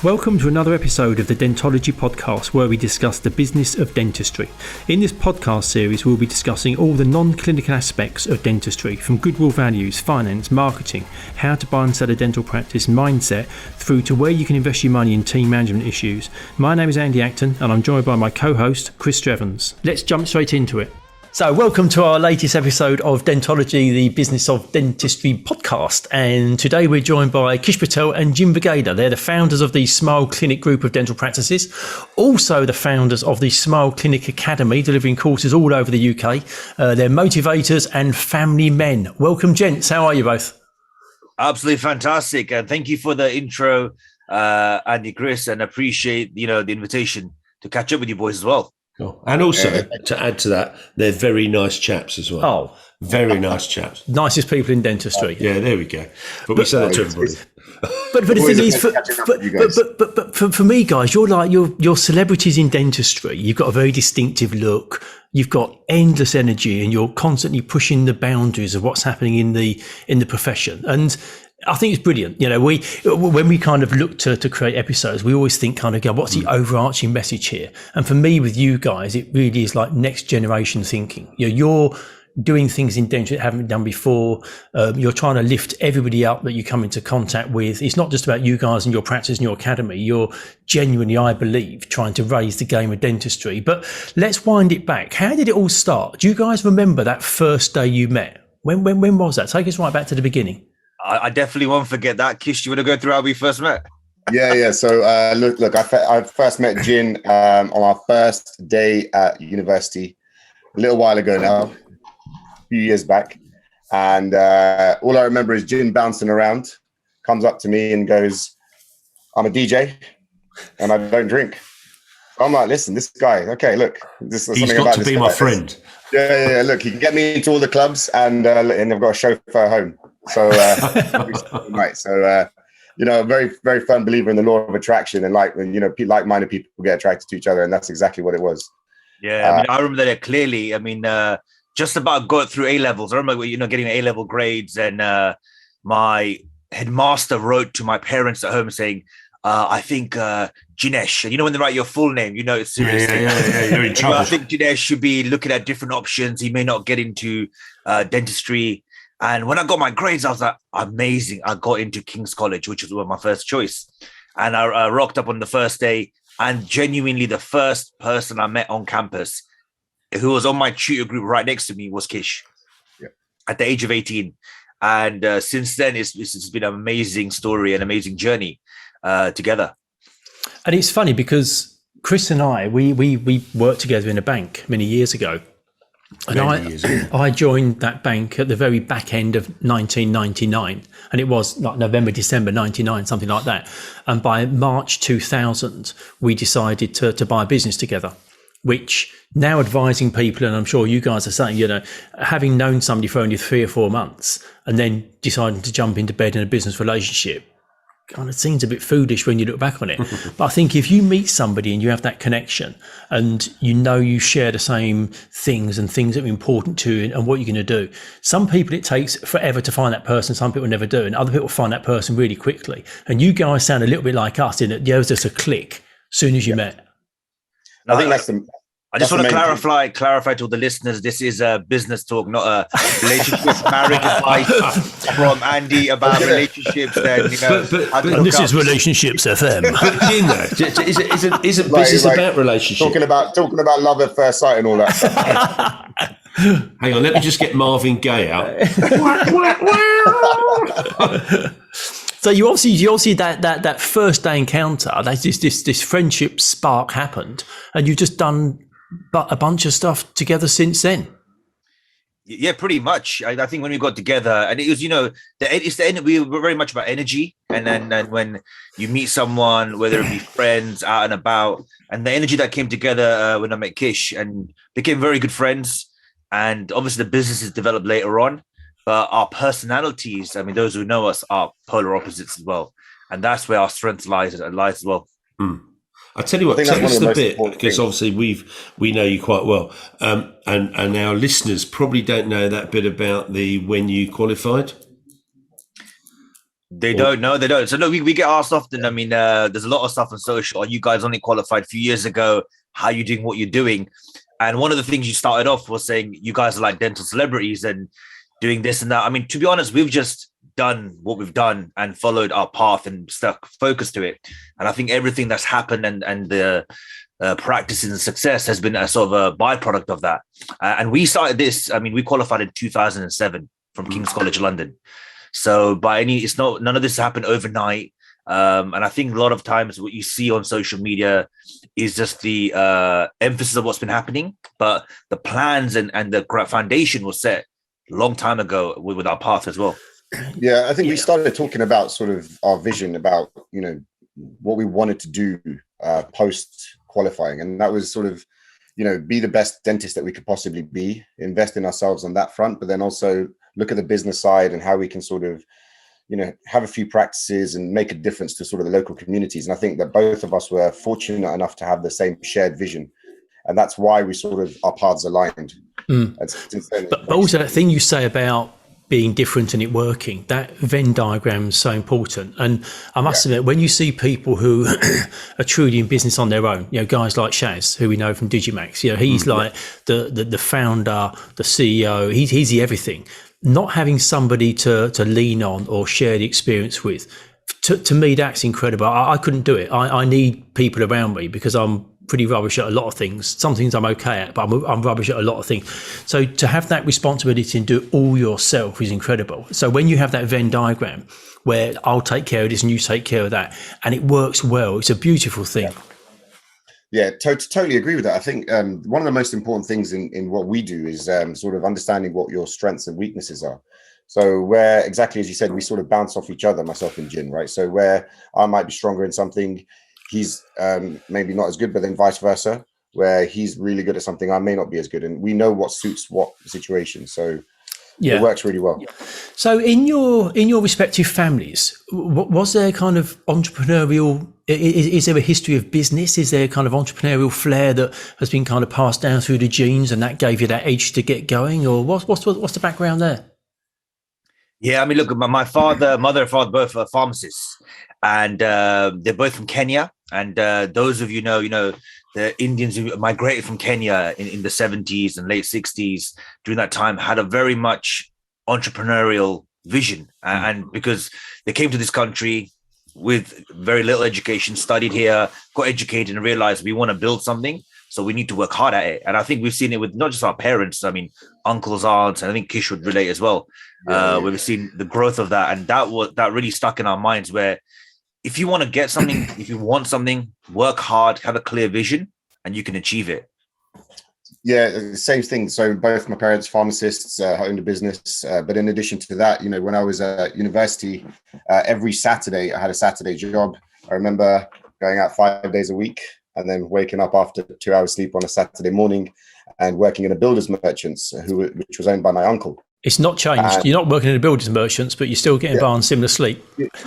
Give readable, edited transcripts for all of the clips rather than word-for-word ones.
Welcome to another episode of the Dentology podcast, where we discuss the business of dentistry. In this podcast series, we'll be discussing all the non-clinical aspects of dentistry, from goodwill values, finance, marketing, how to buy and sell a dental practice, mindset, through to where you can invest your money in team management issues. My name is Andy Acton, and I'm joined by my co-host, Chris Strevens. Let's jump straight into it. So welcome to our latest episode of Dentology, the Business of Dentistry podcast. And today we're joined by Kish Patel and Jin Vaghela. They're the founders of the Smile Clinic group of dental practices, also the founders of the Smile Clinic Academy, delivering courses all over the UK. They're motivators and family men. Welcome, gents. How are you both? Absolutely fantastic. And thank you for the intro, Andy, Chris, and appreciate, the invitation to catch up with you boys as well. Cool. And also, to add to that, they're very nice chaps as well. Oh, very nice chaps. Nicest people in dentistry. Yeah, there we go. But we say that to everybody. But the thing is, for me, guys, you're celebrities in dentistry. You've got a very distinctive look. You've got endless energy, and you're constantly pushing the boundaries of what's happening in the profession. And I think it's brilliant. When we kind of look to create episodes, we always think what's the overarching message here? And for me, with you guys, it really is like next generation thinking. You're doing things in dentistry that haven't been done before. You're trying to lift everybody up that you come into contact with. It's not just about you guys and your practice and your academy. You're genuinely, I believe, trying to raise the game of dentistry. But let's wind it back. How did it all start? Do you guys remember that first day you met? When was that? Take us right back to the beginning. I definitely won't forget that. Kish, do you want to go through how we first met? Yeah. So look, I first met Jin on our first day at university a little while ago now, a few years back. And all I remember is Jin bouncing around, comes up to me and goes, "I'm a DJ and I don't drink." So I'm like, "Listen, this guy, okay, look, this is He's something got about to this be guy. my friend." Yeah. Look, he can get me into all the clubs, and I've got a chauffeur home. So, right. So, very, very firm believer in the law of attraction, and like-minded people get attracted to each other, and that's exactly what it was. Yeah, I remember that clearly. Just about got through A levels. I remember, getting A level grades, and my headmaster wrote to my parents at home saying, "I think Jinesh," and when they write your full name, it's serious. Yeah, you're in trouble. I think Jinesh should be looking at different options. He may not get into dentistry. And when I got my grades, I was like, amazing. I got into King's College, which was my first choice. And I rocked up on the first day, and genuinely the first person I met on campus who was on my tutor group right next to me was Kish at the age of 18. And since then, it's been an amazing story, an amazing journey together. And it's funny because Chris and I, we worked together in a bank many years ago. And I joined that bank at the very back end of 1999, and it was like November, December 99, something like that. And by March 2000, we decided to buy a business together, which now advising people, and I'm sure you guys are saying, having known somebody for only 3 or 4 months and then deciding to jump into bed in a business relationship, kind of seems a bit foolish when you look back on it. But I think if you meet somebody and you have that connection and you share the same things and things that are important to you and what you're going to do, some people it takes forever to find that person, some people never do, and other people find that person really quickly. And you guys sound a little bit like us in that there was just a click as soon as you met. I think that's the... I just want to clarify to the listeners, this is a business talk, not a relationship marriage advice from Andy about relationships. But this is Relationships FM. But isn't business about relationships? Talking about love at first sight and all that stuff. Hang on, let me just get Marvin Gaye out. So you obviously that first day encounter, this friendship spark happened, and you've just done a bunch of stuff together since then. Yeah, pretty much. I think when we got together, and it was, we were very much about energy. And then when you meet someone, whether it be friends, out and about, and the energy that came together when I met Kish and became very good friends. And obviously the businesses developed later on, but our personalities, those who know us are polar opposites as well. And that's where our strength lies as well. Mm. I tell you what, tell us the bit, because obviously we know you quite well, and our listeners probably don't know that bit about when you qualified. They don't. No, they don't. So no, we get asked often. I mean, there's a lot of stuff on social. Are you guys only qualified a few years ago? How are you doing what you're doing? And one of the things you started off was saying you guys are like dental celebrities and doing this and that. I mean, to be honest, we've just done what we've done and followed our path and stuck focused to it. And I think everything that's happened and the practices and success has been a sort of a byproduct of that. And we started this. I mean, we qualified in 2007 from King's College London. So none of this happened overnight. And I think a lot of times what you see on social media is just the emphasis of what's been happening, but the plans and the foundation was set a long time ago with our path as well. Yeah, I think we started talking about sort of our vision about, what we wanted to do post qualifying. And that was sort of, be the best dentist that we could possibly be, invest in ourselves on that front, but then also look at the business side and how we can sort of, have a few practices and make a difference to sort of the local communities. And I think that both of us were fortunate enough to have the same shared vision. And that's why we sort of, our paths aligned. But also that thing you say about being different and it working, that Venn diagram is so important. And I must admit, when you see people who are truly in business on their own, guys like Shaz, who we know from Digimax, he's like the founder, the CEO, he's the everything. Not having somebody to lean on or share the experience with, to me, that's incredible. I couldn't do it. I need people around me because I'm pretty rubbish at a lot of things. Some things I'm okay at, but I'm rubbish at a lot of things. So to have that responsibility and do it all yourself is incredible. So when you have that Venn diagram where I'll take care of this and you take care of that, and it works well, it's a beautiful thing. Yeah, totally agree with that. I think one of the most important things in what we do is sort of understanding what your strengths and weaknesses are. So where, exactly as you said, we sort of bounce off each other, myself and Jin, right? So where I might be stronger in something, he's maybe not as good, but then vice versa, where he's really good at something, I may not be as good. And we know what suits what situation. So it works really well. So in your respective families, was there kind of entrepreneurial, is there a history of business? Is there kind of entrepreneurial flair that has been kind of passed down through the genes and that gave you that edge to get going? Or what's the background there? Yeah, I mean, look, my mother and father, both are pharmacists, and they're both from Kenya. And those of you know, the Indians who migrated from Kenya in the 70s and late 60s during that time had a very much entrepreneurial vision. And because they came to this country with very little education, studied here, got educated and realized we want to build something. So we need to work hard at it. And I think we've seen it with not just our parents, I mean, uncles, aunts, and I think Kish would relate as well. Where we've seen the growth of that. And that really stuck in our minds where if you want to get something, if you want something, work hard, have a clear vision, and you can achieve it. Yeah, same thing. So both my parents, pharmacists, owned a business. But in addition to that, when I was at university, every Saturday, I had a Saturday job. I remember going out 5 days a week and then waking up after 2 hours sleep on a Saturday morning and working in a builder's merchants, which was owned by my uncle. It's not changed. You're not working in a builder's merchants, but you're still getting by on similar sleep.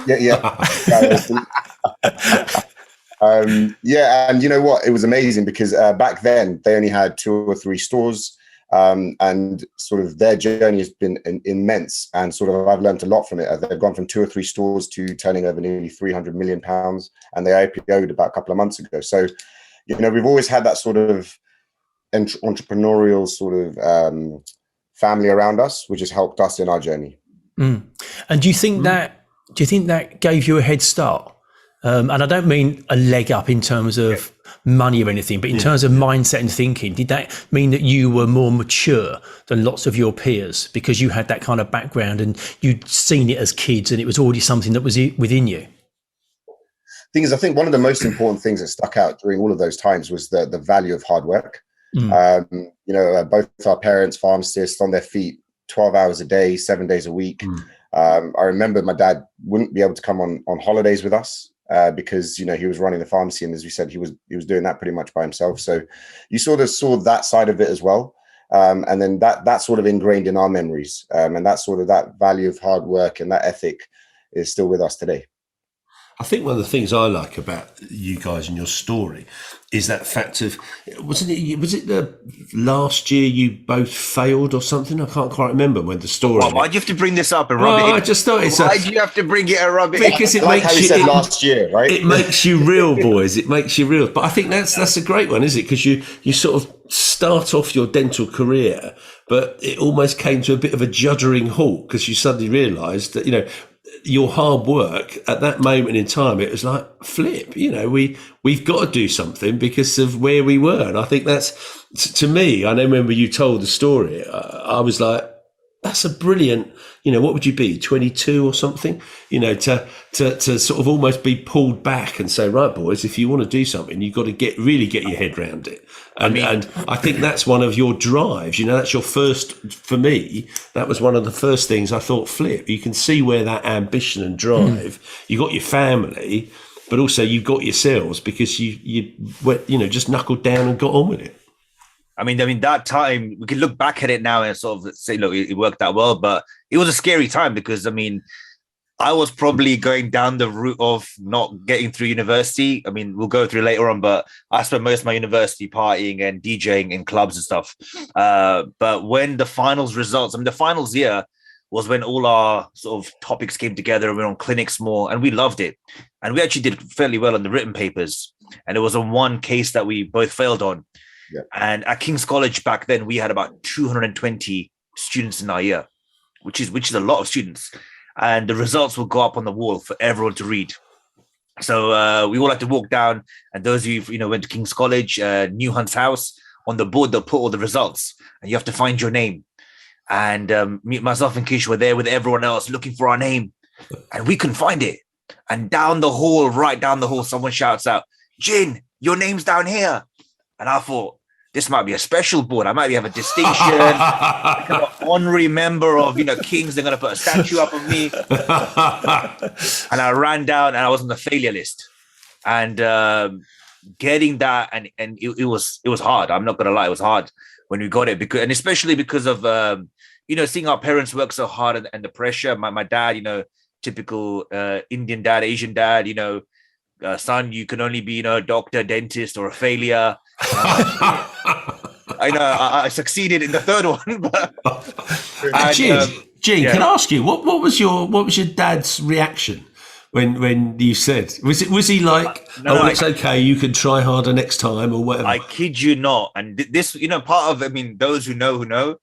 Yeah. And you know what? It was amazing because back then they only had 2 or 3 stores, and sort of their journey has been immense. And sort of I've learned a lot from it. They've gone from 2 or 3 stores to turning over nearly £300 million, and they IPO'd about a couple of months ago. So, we've always had that sort of entrepreneurial sort of family around us, which has helped us in our journey. And do you think that gave you a head start? And I don't mean a leg up in terms of money or anything, but in terms of mindset and thinking, did that mean that you were more mature than lots of your peers because you had that kind of background and you'd seen it as kids and it was already something that was within you? Thing is, I think one of the most important things that stuck out during all of those times was the value of hard work. Both our parents, pharmacists, on their feet 12 hours a day, 7 days a week. I remember my dad wouldn't be able to come on holidays with us because he was running the pharmacy, and as we said, he was doing that pretty much by himself. So you sort of saw that side of it as well, and then that sort of ingrained in our memories, and that sort of that value of hard work and that ethic is still with us today. I think one of the things I like about you guys and your story is that fact of, was it the last year you both failed or something? I can't quite remember when the story. Well, why'd you have to bring this up and rub it in? I just thought it's why do you have to bring it and rub it in? Because it like makes how you said last year, right? It makes you real, boys. It makes you real. But I think that's a great one, isn't it? Because you sort of start off your dental career, but it almost came to a bit of a juddering halt because you suddenly realised that, your hard work at that moment in time, it was like, flip, we've got to do something because of where we were. And I think that's, to me, I remember you told the story, I was like, that's a brilliant, what would you be, 22 or something, to sort of almost be pulled back and say, right, boys, if you want to do something, you've got to really get your head around it. And I think that's one of your drives, that's your first, for me, that was one of the first things I thought, flip, you can see where that ambition and drive, you got your family, but also you've got yourselves because you just knuckled down and got on with it. I mean, that time, we can look back at it now and sort of say, look, it worked out well, but it was a scary time because, I was probably going down the route of not getting through university. We'll go through later on, but I spent most of my university partying and DJing in clubs and stuff. But when the finals results, the finals year was when all our sort of topics came together and we were on clinics more, and we loved it. And we actually did fairly well on the written papers. And it was on one case that we both failed on. Yeah. And at King's College back then, we had about 220 students in our year, which is a lot of students. And the results will go up on the wall for everyone to read. So we all had to walk down. And those of you who went to King's College, New Hunt's house, on the board they'll put all the results, and you have to find your name. And myself and Kish were there with everyone else looking for our name, and we couldn't find it. And right down the hall, someone shouts out, "Jin, your name's down here." And I thought, this might be a special board. I might have a distinction, like an honorary member of, Kings. They're going to put a statue up of me. And I ran down and I was on the failure list. And getting that, and it was hard. I'm not going to lie. It was hard when we got it, and especially because of, seeing our parents work so hard and the pressure. My dad, typical Indian dad, Asian dad, son, you can only be, a doctor, dentist, or a failure. I know I succeeded in the third one, but Jin, can I ask you what was your dad's reaction when you said, was he like, it's okay, you can try harder next time or whatever? I kid you not. And this, part of, those who know,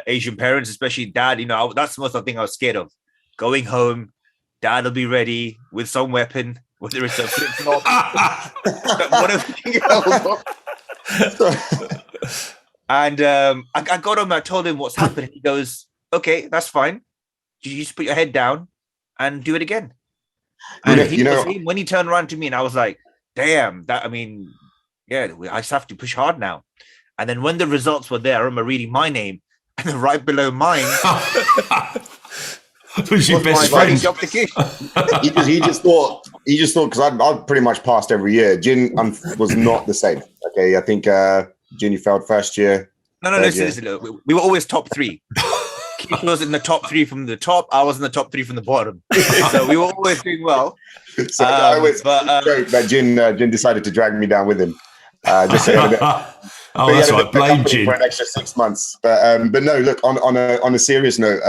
Asian parents, especially dad, that's the most thing I was scared of. Going home, dad will be ready with some weapon, whether it's a flip-flop, whatever. And I got him, I told him what's happened. He goes, okay, that's fine. You just put your head down and do it again. And when he turned around to me, and I was like, damn, I just have to push hard now. And then when the results were there, I remember reading my name, and then right below mine was your best friend. He just thought, because I've pretty much passed every year. Jin was not the same. Okay, I think Jin, you failed first year. No, listen, we were always top three. Kish was in the top three from the top. I was in the top three from the bottom. So we were always doing well. So I always joke that Jin decided to drag me down with him. Just so that's right. Blame Jin for an extra 6 months. But no, look, on a serious note,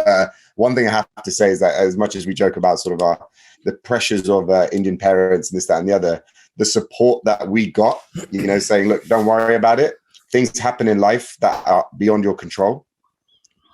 one thing I have to say is that as much as we joke about sort of the pressures of Indian parents and this, that, and the other, the support that we got, saying, look, don't worry about it. Things happen in life that are beyond your control.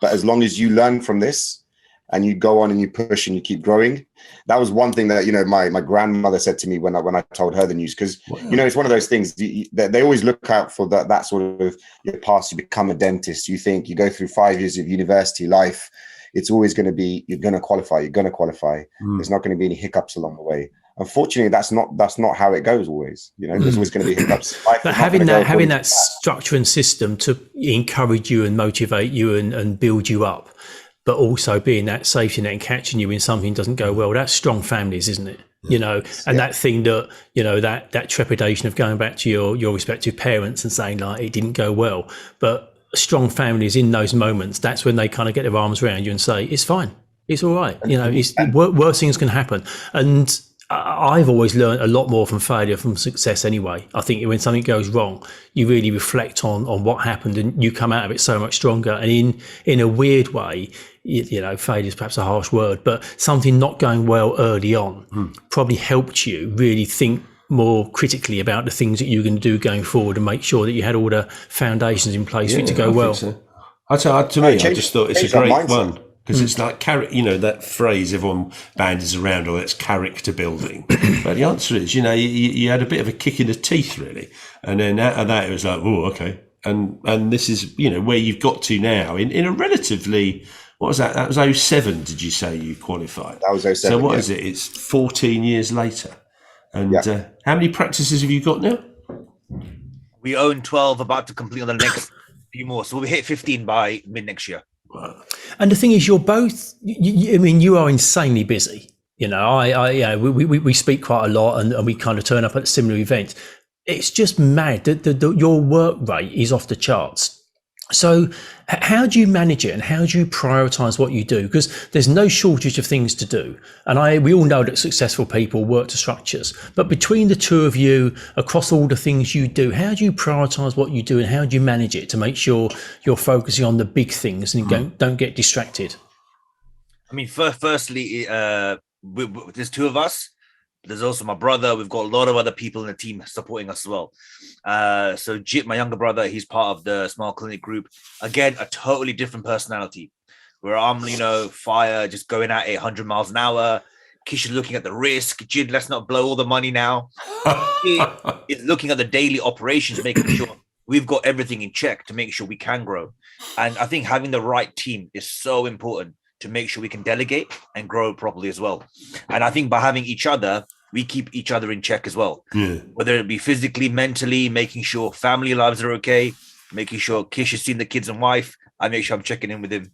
But as long as you learn from this and you go on and you push and you keep growing, that was one thing that, my grandmother said to me when I told her the news, because, it's one of those things that they always look out for that sort of your past. You become a dentist. You think you go through 5 years of university life. It's always going to be, you're going to qualify. There's not going to be any hiccups along the way. Unfortunately, that's not how it goes always. There's always going to be hiccups. But having that structure and system to encourage you and motivate you and build you up, but also being that safety net and catching you when something doesn't go well, that's strong families, isn't it? That thing that, that trepidation of going back to your respective parents and saying, like, it didn't go well. But strong families in those moments, that's when they kind of get their arms around you and say, it's fine. It's all right. Worse things can happen. And I've always learned a lot more from failure from success anyway. I think when something goes wrong, you really reflect on what happened and you come out of it so much stronger. And in a weird way, failure is perhaps a harsh word, but something not going well early on probably helped you really think more critically about the things that you're going to do going forward and make sure that you had all the foundations in place for it to go well. So. I just thought it's a great one. Because it's like, that phrase everyone bandies around, that's character building. But the answer is, you had a bit of a kick in the teeth, really. And then out of that, it was like, oh, okay. And this is, where you've got to now in a relatively, what was that? That was 2007, did you say you qualified? That was 2007. So what is it? It's 14 years later. And how many practices have you got now? We own 12, about to complete on the next few more. So we'll hit 15 by mid next year. And the thing is, you're both. You are insanely busy. We speak quite a lot, and we kind of turn up at similar events. It's just mad that your work rate is off the charts. So, how do you manage it, and how do you prioritize what you do? Because there's no shortage of things to do, and we all know that successful people work to structures. But between the two of you, across all the things you do, how do you prioritize what you do, and how do you manage it to make sure you're focusing on the big things and don't get distracted? I mean, firstly, there's two of us. There's also my brother. We've got a lot of other people in the team supporting us as well. So Jit, my younger brother, he's part of the small clinic group. Again, a totally different personality. Where I'm, fire, just going at 100 miles an hour. Kish is looking at the risk. Jin, let's not blow all the money now. Is looking at the daily operations, making sure we've got everything in check to make sure we can grow. And I think having the right team is so important to make sure we can delegate and grow properly as well. And I think by having each other, we keep each other in check as well. Yeah. Whether it be physically, mentally, making sure family lives are okay, making sure Kish has seen the kids and wife. I make sure I'm checking in with him.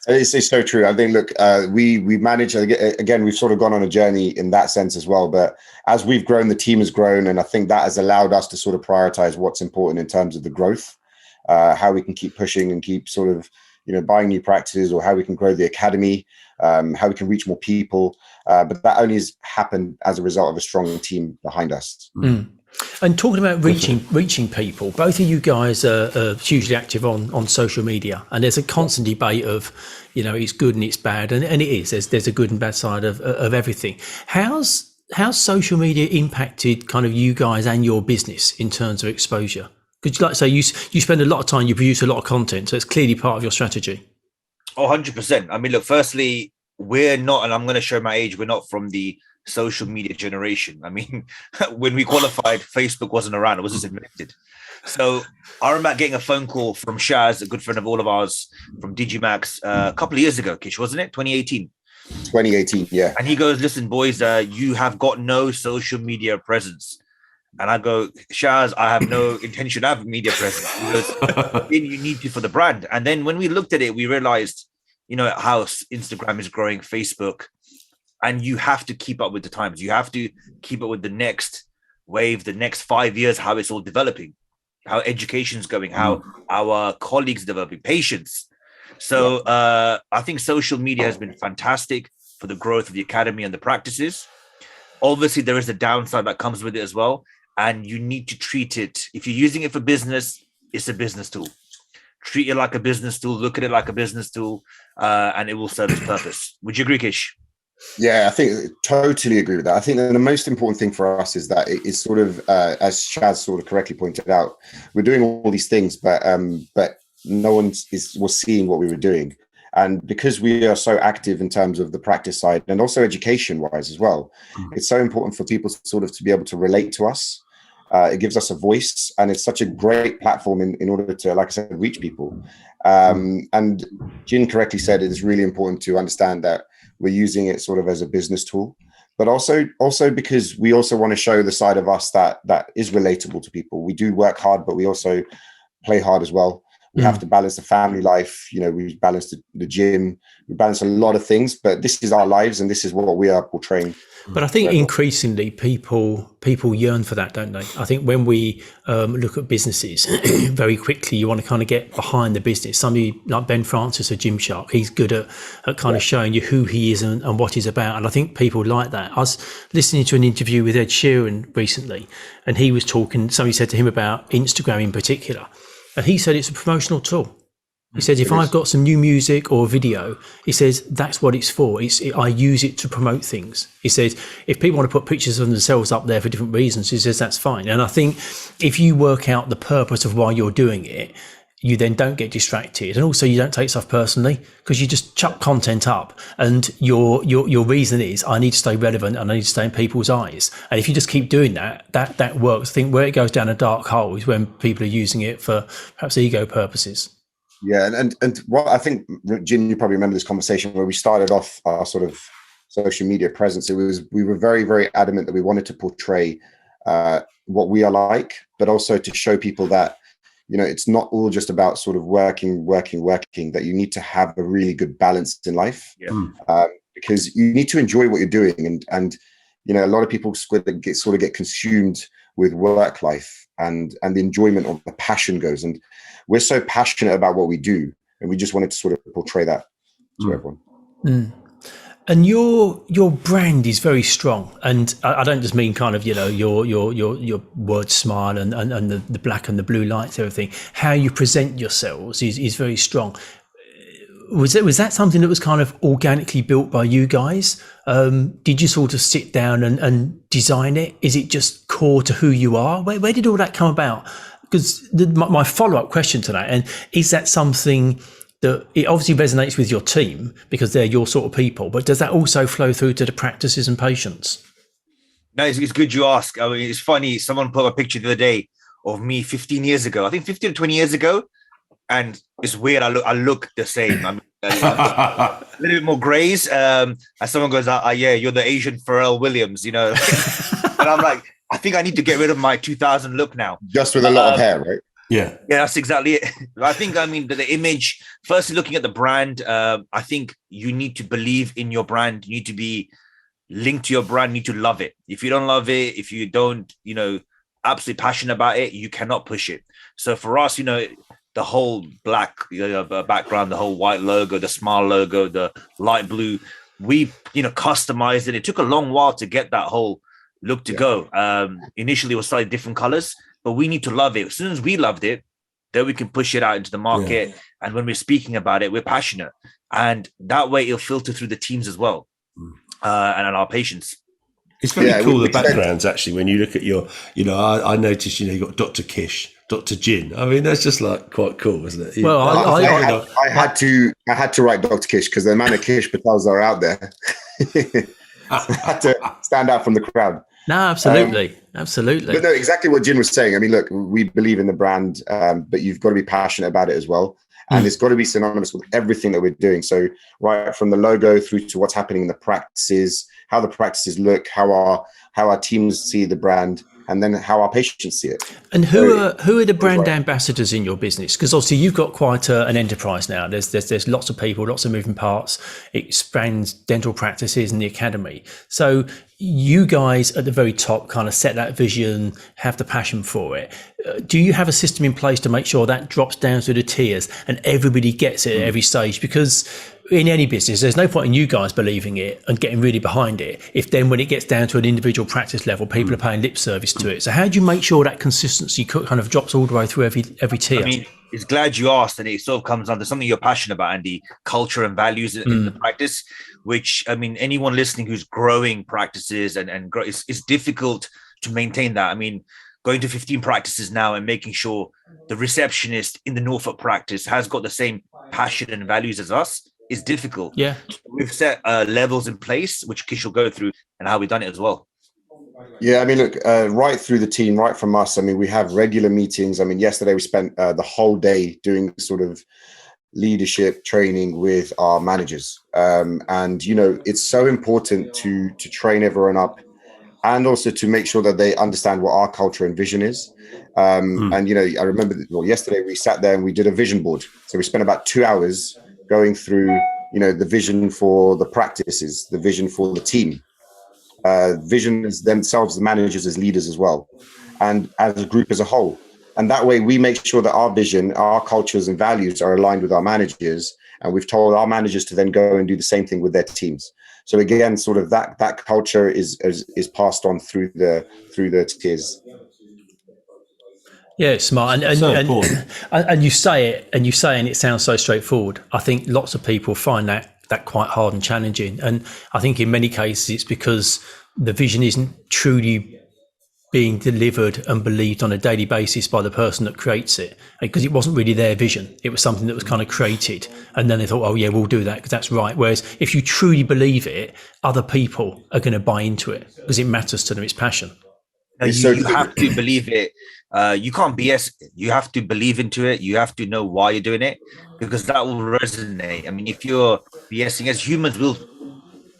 It's so true. I think, look, we manage, again, we've sort of gone on a journey in that sense as well. But as we've grown, the team has grown. And I think that has allowed us to sort of prioritize what's important in terms of the growth, how we can keep pushing and keep sort of, buying new practices, or how we can grow the academy, how we can reach more people. But that only has happened as a result of a strong team behind us. Mm. And talking about reaching people, both of you guys are hugely active on social media, and there's a constant debate of, it's good and it's bad, and it is. There's a good and bad side of everything. How's social media impacted kind of you guys and your business in terms of exposure? Because, like I say, you spend a lot of time, you produce a lot of content, so it's clearly part of your strategy. Oh, 100%. I mean, look, firstly, we're not, and I'm going to show my age, we're not from the social media generation. I mean, when we qualified, Facebook wasn't around. It was just invented. So I remember getting a phone call from Shaz, a good friend of all of ours from Digimax, a couple of years ago, Kish, wasn't it? 2018. 2018, yeah. And he goes, listen, boys, you have got no social media presence. And I go, Shaz, I have no intention of having media presence. He goes, then you need to for the brand. And then when we looked at it, we realized, how Instagram is growing, Facebook, and you have to keep up with the times. You have to keep up with the next wave, the next 5 years, how it's all developing, how education's going, how our colleagues developing, patients. So I think social media has been fantastic for the growth of the academy and the practices. Obviously, there is a downside that comes with it as well. And you need to treat it, if you're using it for business, it's a business tool. Treat it like a business tool, look at it like a business tool, and it will serve its purpose. Would you agree, Kish? Yeah, I think totally agree with that. I think that the most important thing for us is that it is sort of, as Shaz sort of correctly pointed out, we're doing all these things, but no one was seeing what we were doing. And because we are so active in terms of the practice side and also education wise as well, it's so important for people to be able to relate to us. It gives us a voice, and it's such a great platform in order to, like I said, reach people. And Jin correctly said it is really important to understand that we're using it sort of as a business tool, but also because we also want to show the side of us that is relatable to people. We do work hard, but we also play hard as well. We have to balance the family life. You know, we balance the gym. We balance a lot of things. But this is our lives, and this is what we are portraying. But I think increasingly people yearn for that, don't they? I think when we look at businesses, very quickly you want to kind of get behind the business. Somebody like Ben Francis of Gymshark, he's good at kind of showing you who he is and what he's about. And I think people like that. I was listening to an interview with Ed Sheeran recently, and he was talking, somebody said to him about Instagram in particular, and he said it's a promotional tool. He says, if I've got some new music or video, he says, that's what it's for. I use it to promote things. He says, if people want to put pictures of themselves up there for different reasons, he says, that's fine. And I think if you work out the purpose of why you're doing it, you then don't get distracted. And also you don't take stuff personally, because you just chuck content up and your reason is, I need to stay relevant and I need to stay in people's eyes. And if you just keep doing that works. I think where it goes down a dark hole is when people are using it for perhaps ego purposes. Yeah, and what I think, Jin, you probably remember this conversation where we started off our sort of social media presence. We were very, very adamant that we wanted to portray what we are like, but also to show people that, you know, it's not all just about sort of working, that you need to have a really good balance in life. Because you need to enjoy what you're doing. And you know, a lot of people sort of get consumed with work life and the enjoyment of the passion goes. And we're so passionate about what we do, and we just wanted to sort of portray that to everyone. And your brand is very strong, and I don't just mean kind of, you know, your word smile and the black and the blue lights, everything. How you present yourselves is very strong. Was that something that was kind of organically built by you guys? Did you sort of sit down and design it? Is it just core to who you are? Where did all that come about? Because my follow-up question to that, and is that something that it obviously resonates with your team because they're your sort of people, but does that also flow through to the practices and patients? No, it's good you ask. I mean, it's funny. Someone put a picture the other day of me 15 years ago. I think 15 or 20 years ago. And it's weird. I look the same. I'm a little bit more grays. And someone goes, yeah, you're the Asian Pharrell Williams, you know. And I'm like, I think I need to get rid of my 2000 look now. Just with a lot of hair, right? Yeah, that's exactly it. I think, I mean, the image, firstly, looking at the brand, I think you need to believe in your brand. You need to be linked to your brand. You need to love it. If you don't love it, if you don't, you know, absolutely passionate about it, you cannot push it. So for us, you know, the whole black background, the whole white logo, the smile logo, the light blue, we, you know, customized it. It took a long while to get that whole look to go. Initially, it was slightly different colors, but we need to love it. As soon as we loved it, then we can push it out into the market. And when we're speaking about it, we're passionate. And that way it'll filter through the teams as well, and our patients. It's very cool, the backgrounds, actually, when you look at your, you know, I noticed, you know, you got Dr. Kish, Dr. Jin. I mean, that's just like quite cool, isn't it? Well, I had to write Dr. Kish because the amount of Kish Patels are out there. I had to stand out from the crowd. No, absolutely. Absolutely. But no, exactly what Jin was saying. I mean, look, we believe in the brand, but you've got to be passionate about it as well. And it's got to be synonymous with everything that we're doing. So right from the logo through to what's happening in the practices, how the practices look, how our teams see the brand, and then how our patients see it. And who are the brand ambassadors in your business? Because obviously you've got quite an enterprise now. There's lots of people, lots of moving parts. It spans dental practices and the academy. So you guys at the very top kind of set that vision, have the passion for it. Do you have a system in place to make sure that drops down through the tiers and everybody gets it at every stage? Because in any business, there's no point in you guys believing it and getting really behind it if then when it gets down to an individual practice level, people are paying lip service to it. So how do you make sure that consistency kind of drops all the way through every tier? I mean, it's glad you asked, and it sort of comes down to something you're passionate about, Andy, culture and values in the practice, which, I mean, anyone listening who's growing practices and grow, it's difficult to maintain that. I mean, going to 15 practices now and making sure the receptionist in the Norfolk practice has got the same passion and values as us is difficult. Yeah. We've set levels in place, which Kish will go through, and how we've done it as well. Yeah, I mean, look, right through the team, right from us. I mean, we have regular meetings. I mean, yesterday we spent the whole day doing sort of leadership training with our managers. And, you know, it's so important to train everyone up and also to make sure that they understand what our culture and vision is. And, you know, I remember yesterday we sat there and we did a vision board. So we spent about 2 hours going through, you know, the vision for the practices, the vision for the team, vision as themselves, the managers as leaders as well, and as a group as a whole. And that way we make sure that our vision, our cultures and values are aligned with our managers. And we've told our managers to then go and do the same thing with their teams. So again, sort of that culture is passed on through the tiers. Yeah, it's smart, and you say it, and it sounds so straightforward. I think lots of people find that quite hard and challenging, and I think in many cases it's because the vision isn't truly being delivered and believed on a daily basis by the person that creates it, because it wasn't really their vision. It was something that was kind of created, and then they thought, oh yeah, we'll do that because that's right. Whereas if you truly believe it, other people are going to buy into it because it matters to them. It's passion. You have to believe it. You can't BS it. You have to believe into it. You have to know why you're doing it, because that will resonate. I mean, if you're BSing, as humans will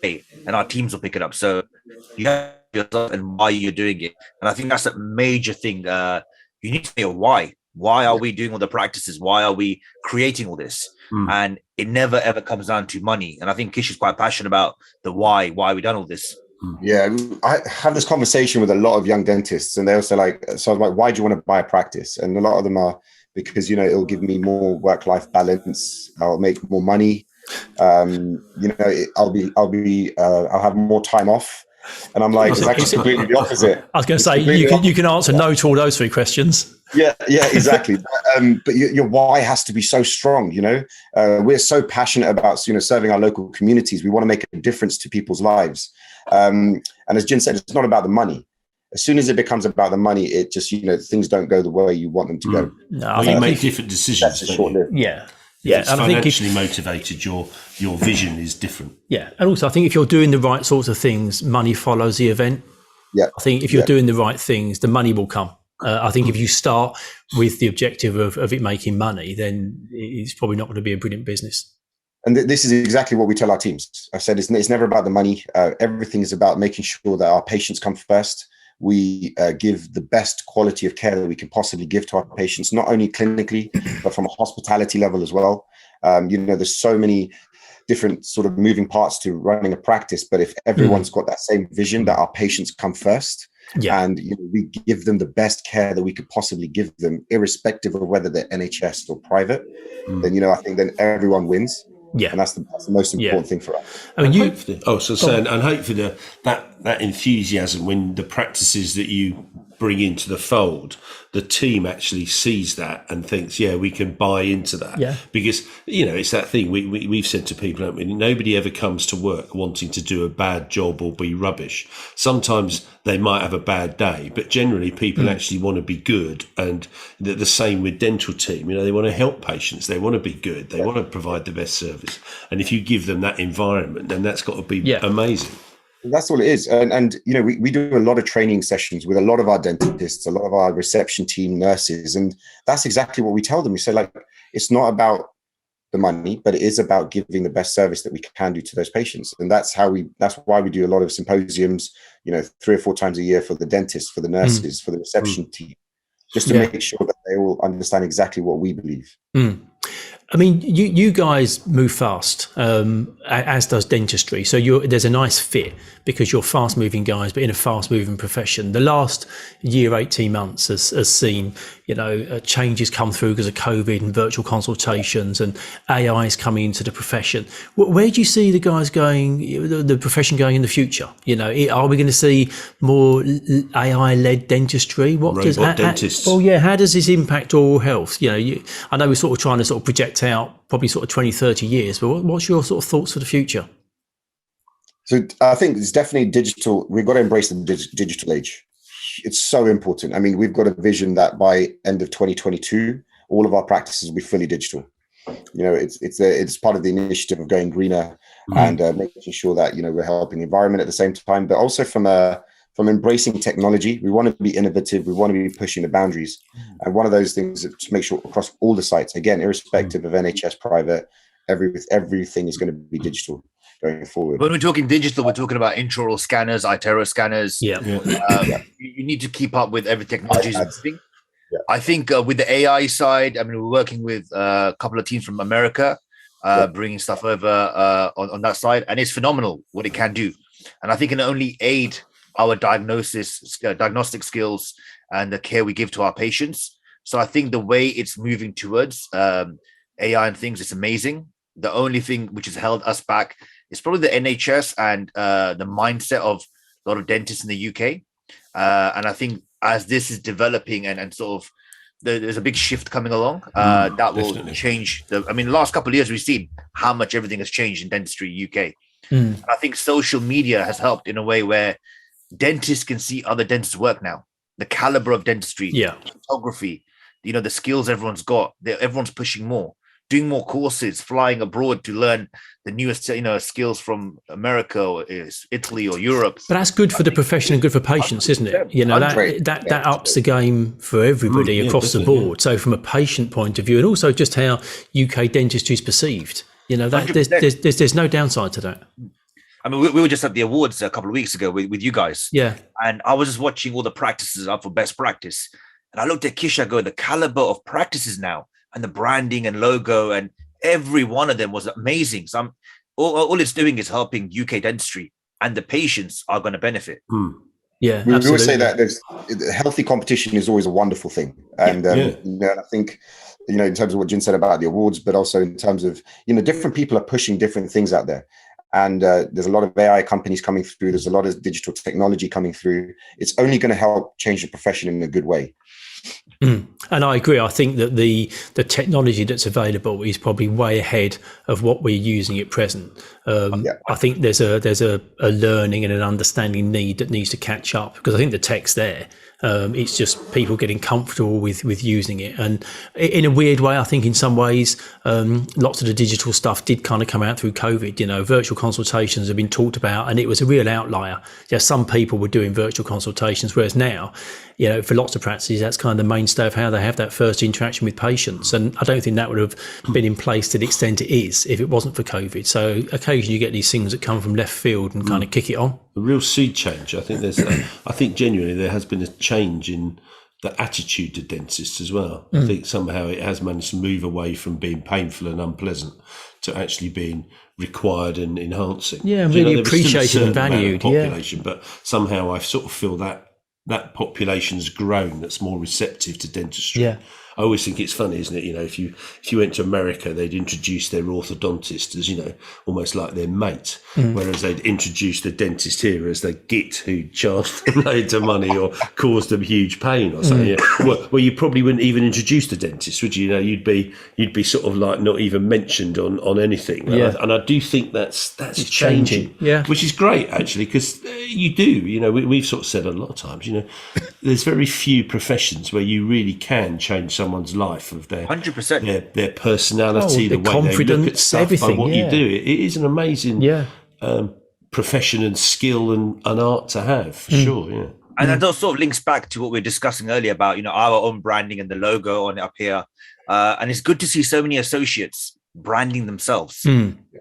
say, and our teams will pick it up. So you have yourself and why you're doing it. And I think that's a major thing. You need to know why. Why are we doing all the practices? Why are we creating all this? And it never ever comes down to money. And I think Kish is quite passionate about the why we done all this. Yeah, I have this conversation with a lot of young dentists, and they also so I was like, why do you want to buy a practice? And a lot of them are because, you know, it'll give me more work-life balance. I'll make more money. You know, I'll have more time off. And I'm like, it's actually completely the opposite. I was going to say, you can answer no to all those three questions. Yeah, exactly. But your why has to be so strong. You know, we're so passionate about, you know, serving our local communities. We want to make a difference to people's lives. And as Jin said, it's not about the money. As soon as it becomes about the money, it just, you know, things don't go the way you want them to go. No, you make different decisions. That's short-lived. Yeah. Yeah, and financially motivated, your vision is different. Yeah, and also I think if you're doing the right sorts of things, money follows the event. Yeah, I think if you're doing the right things, the money will come. I think if you start with the objective of it making money, then it's probably not going to be a brilliant business. And this is exactly what we tell our teams. I said it's never about the money. Everything is about making sure that our patients come first. We give the best quality of care that we can possibly give to our patients, not only clinically, but from a hospitality level as well. You know, there's so many different sort of moving parts to running a practice, but if everyone's got that same vision that our patients come first, and you know, we give them the best care that we could possibly give them, irrespective of whether they're NHS or private, then, you know, I think then everyone wins. Yeah, and that's the most important thing for us. I mean, and hopefully that enthusiasm, when the practices that you bring into the fold, the team actually sees that and thinks, yeah, we can buy into that. Yeah. Because, you know, it's that thing we've said to people, haven't we? Nobody ever comes to work wanting to do a bad job or be rubbish. Sometimes they might have a bad day, but generally people actually want to be good. And the same with dental team, you know, they want to help patients. They want to be good. They want to provide the best service. And if you give them that environment, then that's got to be amazing. That's all it is. And you know, we do a lot of training sessions with a lot of our dentists, a lot of our reception team, nurses, and that's exactly what we tell them. We say, like, it's not about the money, but it is about giving the best service that we can do to those patients. And that's why we do a lot of symposiums, you know, 3 or 4 times a year for the dentists, for the nurses, for the reception team, just to make sure that they all understand exactly what we believe. I mean, you guys move fast, as does dentistry. So there's a nice fit because you're fast-moving guys, but in a fast-moving profession. The last year, 18 months has seen, you know, changes come through because of COVID and virtual consultations, and AI is coming into the profession. Where do you see the guys going, the profession going in the future? You know, are we going to see more AI-led dentistry? Dentists. How does this impact oral health? You know, I know we're sort of trying to sort of project out probably sort of 20, 30 years, but what's your sort of thoughts for the future? So I think it's definitely digital. We've got to embrace the digital age. It's so important. I mean, we've got a vision that by end of 2022, all of our practices will be fully digital. You know, it's part of the initiative of going greener and making sure that, you know, we're helping the environment at the same time, but also from embracing technology. We want to be innovative. We want to be pushing the boundaries. And one of those things is to make sure across all the sites, again, irrespective of NHS, private, everything is going to be digital. going forward. When we're talking digital, we're talking about intraoral scanners, iTero scanners. Yeah. You need to keep up with every technology. Yeah. I think with the AI side, I mean, we're working with a couple of teams from America, bringing stuff over on that side, and it's phenomenal what it can do. And I think it can only aid our diagnostic skills and the care we give to our patients. So I think the way it's moving towards AI and things, it's amazing. The only thing which has held us back is probably the NHS and the mindset of a lot of dentists in the UK. And I think as this is developing and sort of there's a big shift coming along, that will change. The last couple of years, we've seen how much everything has changed in dentistry UK. And I think social media has helped in a way where dentists can see other dentists work now. The caliber of dentistry, photography, the skills everyone's got. Everyone's pushing more, doing more courses, flying abroad to learn the newest, skills from America or Italy or Europe. But that's good for the profession and good for patients, isn't it? That ups the game for everybody across the board. So from a patient point of view, and also just how UK dentistry is perceived, there's no downside to that. I mean, we were just at the awards a couple of weeks ago with you guys. Yeah. And I was just watching all the practices up for best practice. And I looked at Kish, I go, the caliber of practices now and the branding and logo and every one of them was amazing. So all it's doing is helping UK dentistry and the patients are going to benefit. Yeah, we always say that healthy competition is always a wonderful thing. And I think, in terms of what Jin said about the awards, but also in terms of, different people are pushing different things out there. And there's a lot of AI companies coming through. There's a lot of digital technology coming through. It's only going to help change the profession in a good way. And I agree. I think that the technology that's available is probably way ahead of what we're using at present. I think there's a learning and an understanding need that needs to catch up, because I think the tech's there. It's just people getting comfortable with using it. And in a weird way, I think in some ways, lots of the digital stuff did kind of come out through COVID. Virtual consultations have been talked about, and it was a real outlier. Some people were doing virtual consultations, whereas now, for lots of practices, that's kind of the mainstay of how they have that first interaction with patients. And I don't think that would have been in place to the extent it is if it wasn't for COVID. So occasionally you get these things that come from left field and kind of kick it on. A real sea change. I think I think genuinely there has been a change in the attitude to dentists as well. I think somehow it has managed to move away from being painful and unpleasant to actually being required and enhancing. Yeah, really appreciated and valued. Population, but somehow I sort of feel that population's grown that's more receptive to dentistry. Yeah. I always think it's funny, isn't it? If you went to America, they'd introduce their orthodontist as, almost like their mate, whereas they'd introduce the dentist here as the git who charged them loads of money or caused them huge pain or something. Well, you probably wouldn't even introduce the dentist, would you? You'd be sort of like not even mentioned on anything. And I do think that's changing. Yeah, which is great actually, because you do. We've sort of said a lot of times. There's very few professions where you really can change someone's life of their 100%, their personality, the way confidence, they look at stuff, everything, by what you do. It is an amazing profession and skill and art to have, for sure. Yeah, and that sort of links back to what we were discussing earlier about our own branding and the logo on it up here. And it's good to see so many associates branding themselves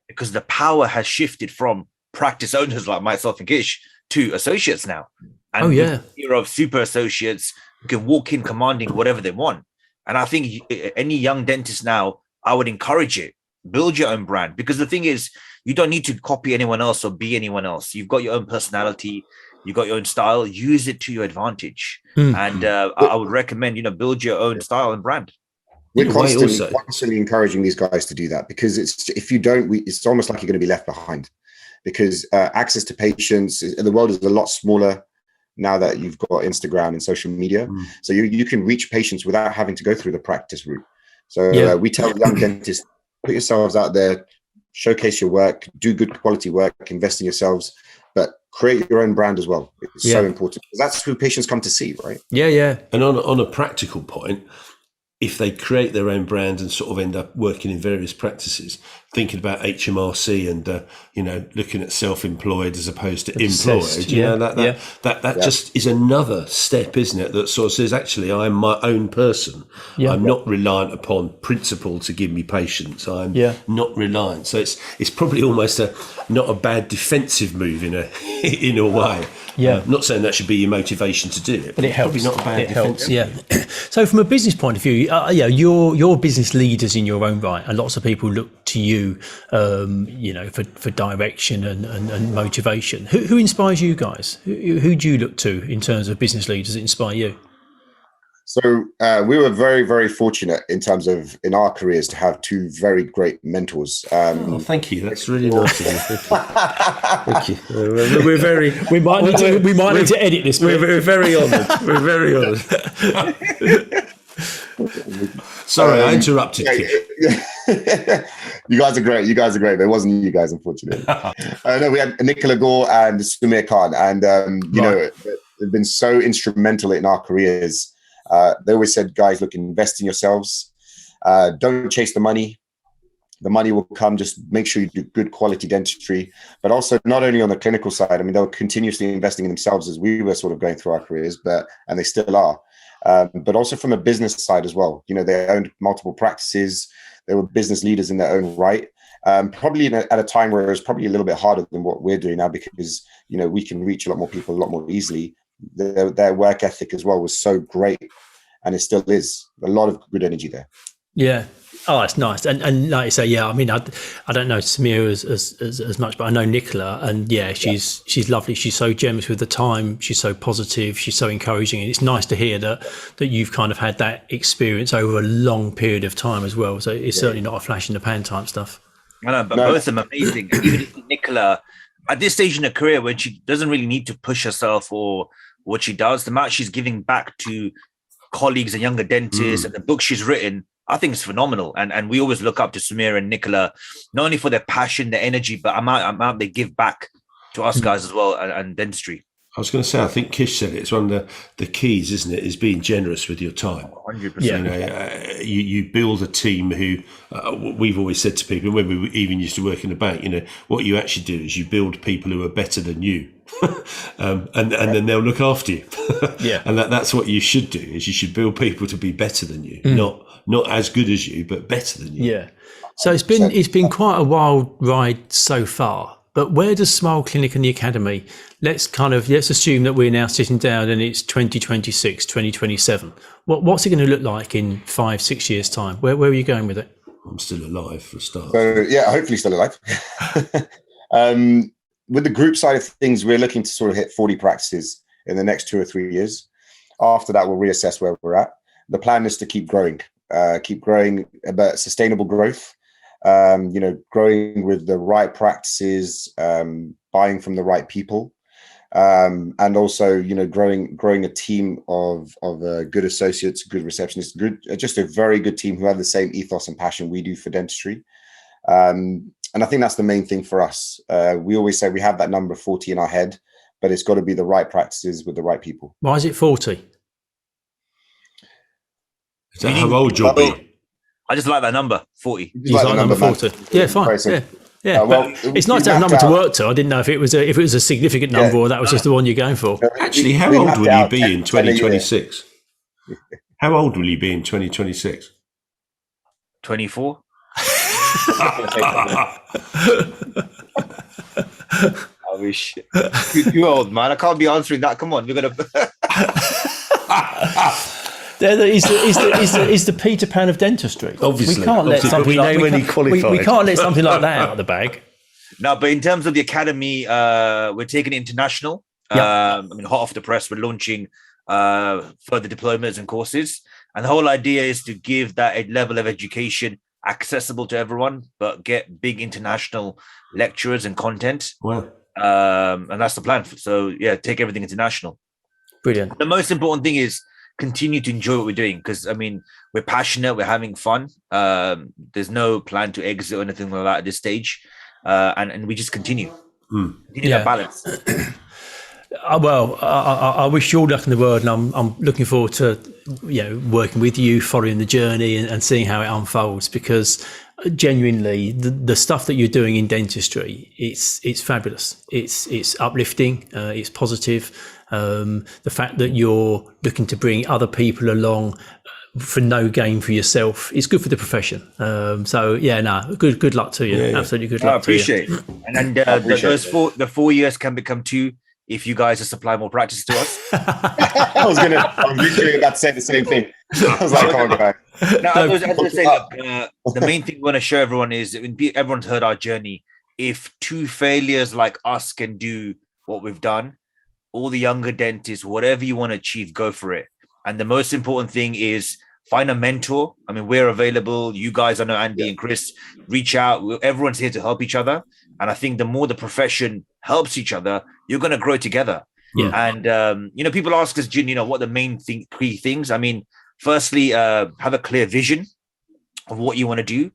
because the power has shifted from practice owners like myself and Kish to associates now. And year of super associates who can walk in commanding whatever they want. And I think any young dentist now, I would encourage it. Build your own brand, because the thing is, you don't need to copy anyone else or be anyone else. You've got your own personality, you've got your own style. Use it to your advantage. And I would recommend, build your own style and brand. We're constantly encouraging these guys to do that, because if you don't, it's almost like you're going to be left behind, because access to patients, the world is a lot smaller now that you've got Instagram and social media. So you can reach patients without having to go through the practice route. So we tell young dentists, put yourselves out there, showcase your work, do good quality work, invest in yourselves, but create your own brand as well. It's so important, because that's who patients come to see, right? Yeah. And on a practical point, if they create their own brand and sort of end up working in various practices, thinking about HMRC and looking at self-employed as opposed to Obsessed, employed. That just is another step, isn't it? That sort of says, actually, I'm my own person. I'm not reliant upon principle to give me patients. I'm not reliant. So it's probably almost not a bad defensive move in a way. Not saying that should be your motivation to do it, but it helps. Probably not a bad defensive. Yeah. So from a business point of view, you're business leaders in your own right, and lots of people look to you, for direction and motivation. Who inspires you guys? Who do you look to in terms of business leaders that inspire you? So we were very, very fortunate in terms of in our careers to have two very great mentors. Thank you. That's really nice of you. Thank you. We're very. We might need to edit this. We're very honoured. We're very honoured. Sorry, I interrupted you. You guys are great. But it wasn't you guys, unfortunately. No, we had Nicola Gore and Sumir Khan, and they've been so instrumental in our careers. They always said, guys, look, invest in yourselves. Don't chase the money. The money will come. Just make sure you do good quality dentistry. But also not only on the clinical side, I mean, they were continuously investing in themselves as we were sort of going through our careers, and they still are. But also from a business side as well. They owned multiple practices. They were business leaders in their own right. Probably at a time where it was probably a little bit harder than what we're doing now, because, we can reach a lot more people a lot more easily. Their work ethic as well was so great, and it still is. A lot of good energy there. Yeah. Oh, that's nice. And like you say, I mean, I don't know Samir as much, but I know Nicola, and she's lovely. She's so generous with the time. She's so positive. She's so encouraging, and it's nice to hear that you've kind of had that experience over a long period of time as well. So it's certainly not a flash in the pan type stuff. I know, but both of them amazing. Even Nicola, at this stage in her career, when she doesn't really need to push herself or what she does, the amount she's giving back to colleagues and younger dentists and the books she's written, I think it's phenomenal. And we always look up to Samir and Nicola, not only for their passion, their energy, but amount they give back to us guys as well and dentistry. I was going to say, I think Kish said it. It's one of the keys, isn't it? Is being generous with your time. 100%. You build a team who we've always said to people when we even used to work in the bank. What you actually do is you build people who are better than you, and then they'll look after you. And that's what you should do. Is you should build people to be better than you, not as good as you, but better than you. Yeah. So it's been quite a wild ride so far. But where does Smile Clinic and the Academy, let's assume that we're now sitting down and it's 2026, 2027. What's it going to look like in 5-6 years' time? Where are you going with it? I'm still alive for a start. So, hopefully still alive. With the group side of things, we're looking to sort of hit 40 practices in the next 2 or 3 years. After that, we'll reassess where we're at. The plan is to keep growing, but sustainable growth. Growing with the right practices, buying from the right people, and also, growing a team of good associates, good receptionists, just a very good team who have the same ethos and passion we do for dentistry. And I think that's the main thing for us. We always say we have that number 40 in our head, but it's got to be the right practices with the right people. Why is it 40? Is that how old you'll be? I just like that number, 40. You like number 40? Yeah, fine. Yeah. It's nice to have a number to work to. I didn't know if it was a significant number or that was just the one you're going for. Actually, how old will you be in 2026? How old will you be in 2026? 24. I wish. You're old, man. I can't be answering that. Come on, we're gonna. Is the Peter Pan of dentistry. Obviously, we can't let something we can't let something like that out of the bag. No, but in terms of the academy, we're taking it international. I mean, hot off the press, we're launching further diplomas and courses, and the whole idea is to give that level of education accessible to everyone, but get big international lecturers and content. Wow. And that's the plan. So take everything international. Brilliant. The most important thing is continue to enjoy what we're doing, because I mean, we're passionate, we're having fun. There's no plan to exit or anything like that at this stage, and we just continue that balance. Well, I wish you all luck in the world, and I'm looking forward to working with you, following the journey, and seeing how it unfolds. Because genuinely, the stuff that you're doing in dentistry, it's fabulous. It's uplifting. It's positive. The fact that you're looking to bring other people along for no gain for yourself, it's good for the profession. So yeah, good luck to you. Absolutely good luck. I appreciate it. And the 4 years can become 2 if you guys supply more practice to us. I was literally about to say the same thing. I was like, come on, guys. No, I was going to say, look, the main thing we want to show everyone is, everyone's heard our journey. If 2 failures like us can do what we've done, all the younger dentists, whatever you want to achieve, go for it. And the most important thing is find a mentor. I mean, we're available. You guys, I know Andy and Chris, reach out. Everyone's here to help each other. And I think the more the profession helps each other, you're going to grow together. Yeah. And, people ask us, Jin, what the main three things? I mean, firstly, have a clear vision of what you want to do.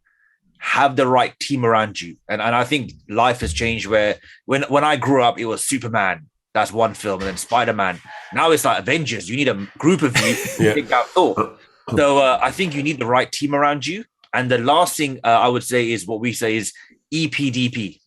Have the right team around you. And I think life has changed where when I grew up, it was Superman. That's one film. And then Spider-Man. Now it's like Avengers. You need a group of you to think out Thor. So I think you need the right team around you. And the last thing I would say is what we say is EPDP.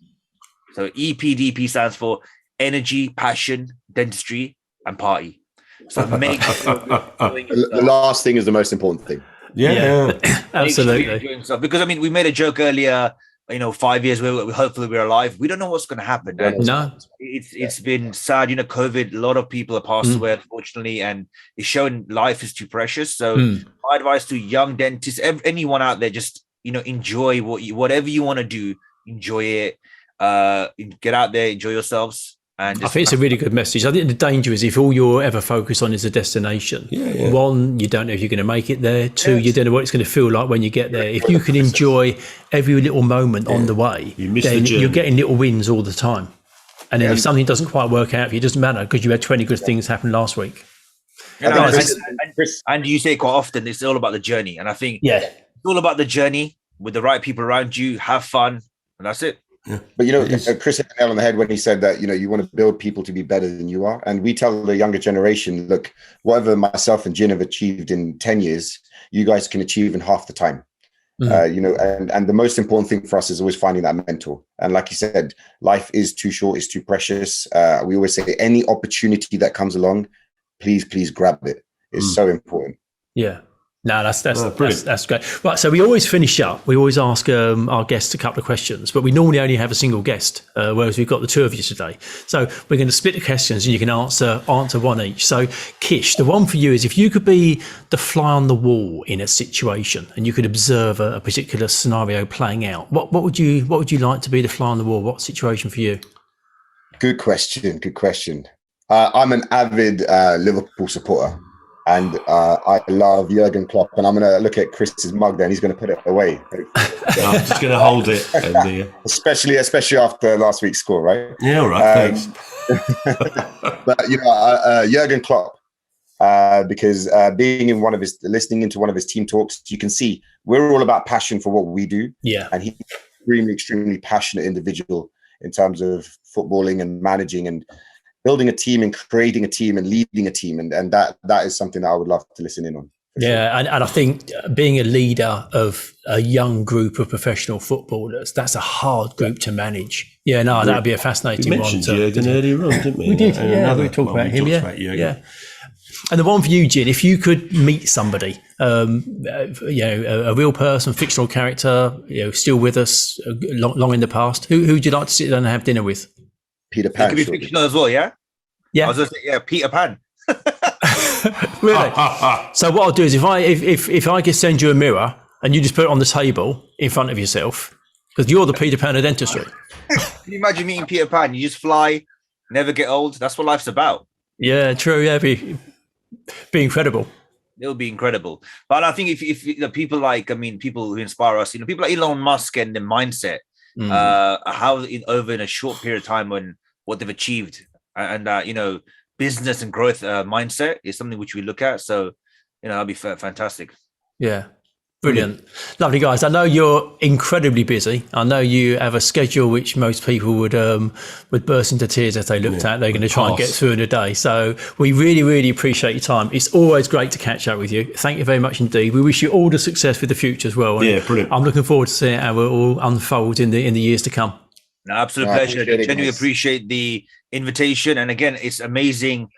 So EPDP stands for energy, passion, dentistry, and party. So make sure the last thing is the most important thing. Yeah. Absolutely. Because we made a joke earlier. 5 years where hopefully we're alive. We don't know what's going to happen. No, it's been sad. COVID. A lot of people have passed away, unfortunately, and it's showing life is too precious. So my advice to young dentists, anyone out there, just enjoy whatever you want to do. Enjoy it. Get out there, enjoy yourselves. And I think it's a really good message. I think the danger is if all you're ever focused on is a destination. One, you don't know if you're going to make it there. Two, you don't know what it's going to feel like when you get there. If you can enjoy every little moment on the way, then you're getting little wins all the time. And then if something doesn't quite work out, it doesn't matter because you had 20 good things happen last week. And you say quite often, it's all about the journey. And I think it's all about the journey with the right people around you. Have fun, and that's it. Yeah. But Chris hit the nail on the head when he said that you want to build people to be better than you are, and we tell the younger generation, look, whatever myself and Jin have achieved in 10 years, you guys can achieve in half the time. And the most important thing for us is always finding that mentor. And like you said, life is too short, it's too precious. We always say any opportunity that comes along, please grab it. It's so important. Yeah. No, that's great. Right, so we always finish up. We always ask our guests a couple of questions, but we normally only have a single guest, whereas we've got the two of you today. So we're going to split the questions, and you can answer one each. So, Kish, the one for you is if you could be the fly on the wall in a situation, and you could observe a particular scenario playing out. What would you like to be the fly on the wall? What situation for you? Good question. I'm an avid Liverpool supporter. And I love Jurgen Klopp, and I'm going to look at Chris's mug there, and he's going to put it away. I'm just going to hold it. Especially after last week's score, right? Yeah, all right, thanks. But, Jurgen Klopp, because listening into one of his team talks, you can see we're all about passion for what we do. Yeah. And he's an extremely passionate individual in terms of footballing and managing and building a team and creating a team and leading a team. And that is something that I would love to listen in on. Yeah. And I think being a leader of a young group of professional footballers, that's a hard group to manage. Yeah, no, that would be a fascinating one. We mentioned Jurgen earlier on, didn't we? We did, we talked about him, yeah. And the one for you, Jin, if you could meet somebody, a real person, fictional character, still with us, long in the past, who would you like to sit down and have dinner with? Peter Pan. It could be fictional as well, yeah? Yeah. I was going to say, Peter Pan. Really? So what I'll do is if I can send you a mirror and you just put it on the table in front of yourself, because you're the Peter Pan of dentistry. Can you imagine meeting Peter Pan? You just fly, never get old. That's what life's about. Yeah, true. Yeah, be incredible. It'll be incredible. But I think if people people who inspire us, people like Elon Musk and the mindset, how in a short period of time what they've achieved and business and growth mindset is something which we look at. So that'd be fantastic. Yeah. Brilliant. Lovely, guys. I know you're incredibly busy. I know you have a schedule which most people would burst into tears if they looked at. They're going to try and get through in a day. So we really, really appreciate your time. It's always great to catch up with you. Thank you very much indeed. We wish you all the success with the future as well. And brilliant. I'm looking forward to seeing how it all unfolds in the years to come. No, absolute pleasure. Genuinely appreciate the invitation. And again, it's amazing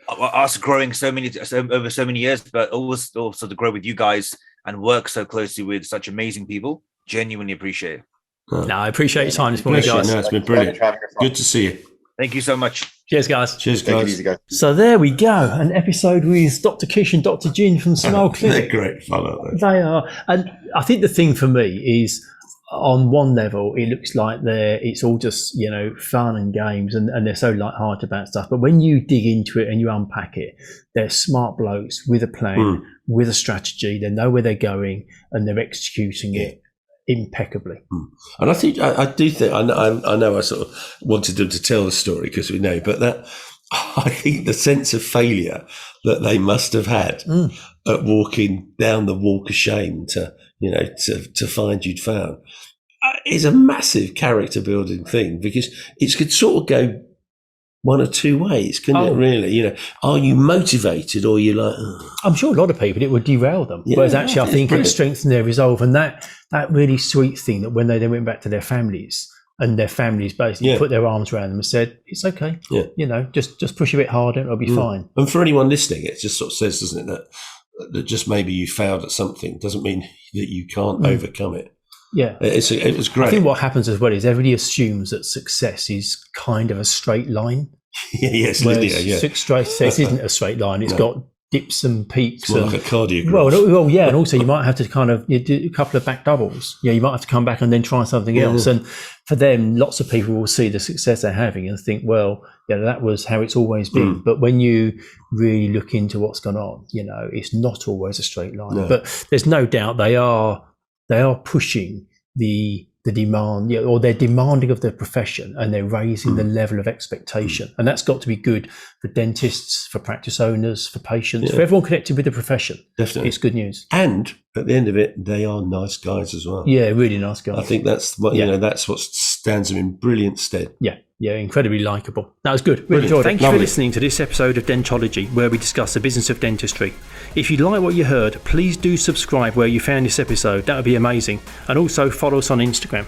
us growing over so many years, but also to grow with you guys and work so closely with such amazing people. Genuinely appreciate it. No, I appreciate your time this morning, guys. No, it's been brilliant. Good to see you. Thank you so much. Cheers, guys. Cheers, Take it guys. easy, guys. So there we go. An episode with Dr. Kish and Dr. Jin from Smile Clinic. They're great fun, aren't They are. And I think the thing for me is, on one level, it looks like it's all just, fun and games and they're so light-hearted about stuff. But when you dig into it and you unpack it, they're smart blokes with a plan, with a strategy. They know where they're going and they're executing it impeccably. And I think, I do think, I know I sort of wanted them to tell the story because we know, but I think the sense of failure that they must have had at walking down the walk of shame to find you'd found is a massive character building thing, because it could sort of go one or two ways, couldn't it, really? Are you motivated, or you're like, I'm sure a lot of people, it would derail them. Whereas actually, I think it strengthened their resolve. And that really sweet thing that when they then went back to their families, and their families basically put their arms around them and said, it's okay. Just push a bit harder, it'll be fine. And for anyone listening, it just sort of says, doesn't it, that just maybe you failed at something doesn't mean that you can't overcome it. Yeah. It was great. I think what happens as well is everybody assumes that success is kind of a straight line. Yes, Success isn't a straight line. It's got dips and peaks. It's more like a cardiogram. Well, yeah, and also you might have to kind of do a couple of back doubles. You might have to come back and then try something else. And for them, lots of people will see the success they're having and think, well, that was how it's always been. But when you really look into what's gone on, it's not always a straight line. No. But there's no doubt they are pushing the demand, or they're demanding of their profession, and they're raising the level of expectation. And that's got to be good for dentists, for practice owners, for patients, for everyone connected with the profession. Definitely. It's good news. And at the end of it, they are nice guys as well. Yeah, really nice guys. I think that's what, that's what stands them in brilliant stead. Yeah, incredibly likeable. That was good. Really enjoyed it. Thank you for listening to this episode of Dentology, where we discuss the business of dentistry. If you like what you heard, please do subscribe where you found this episode. That would be amazing. And also follow us on Instagram.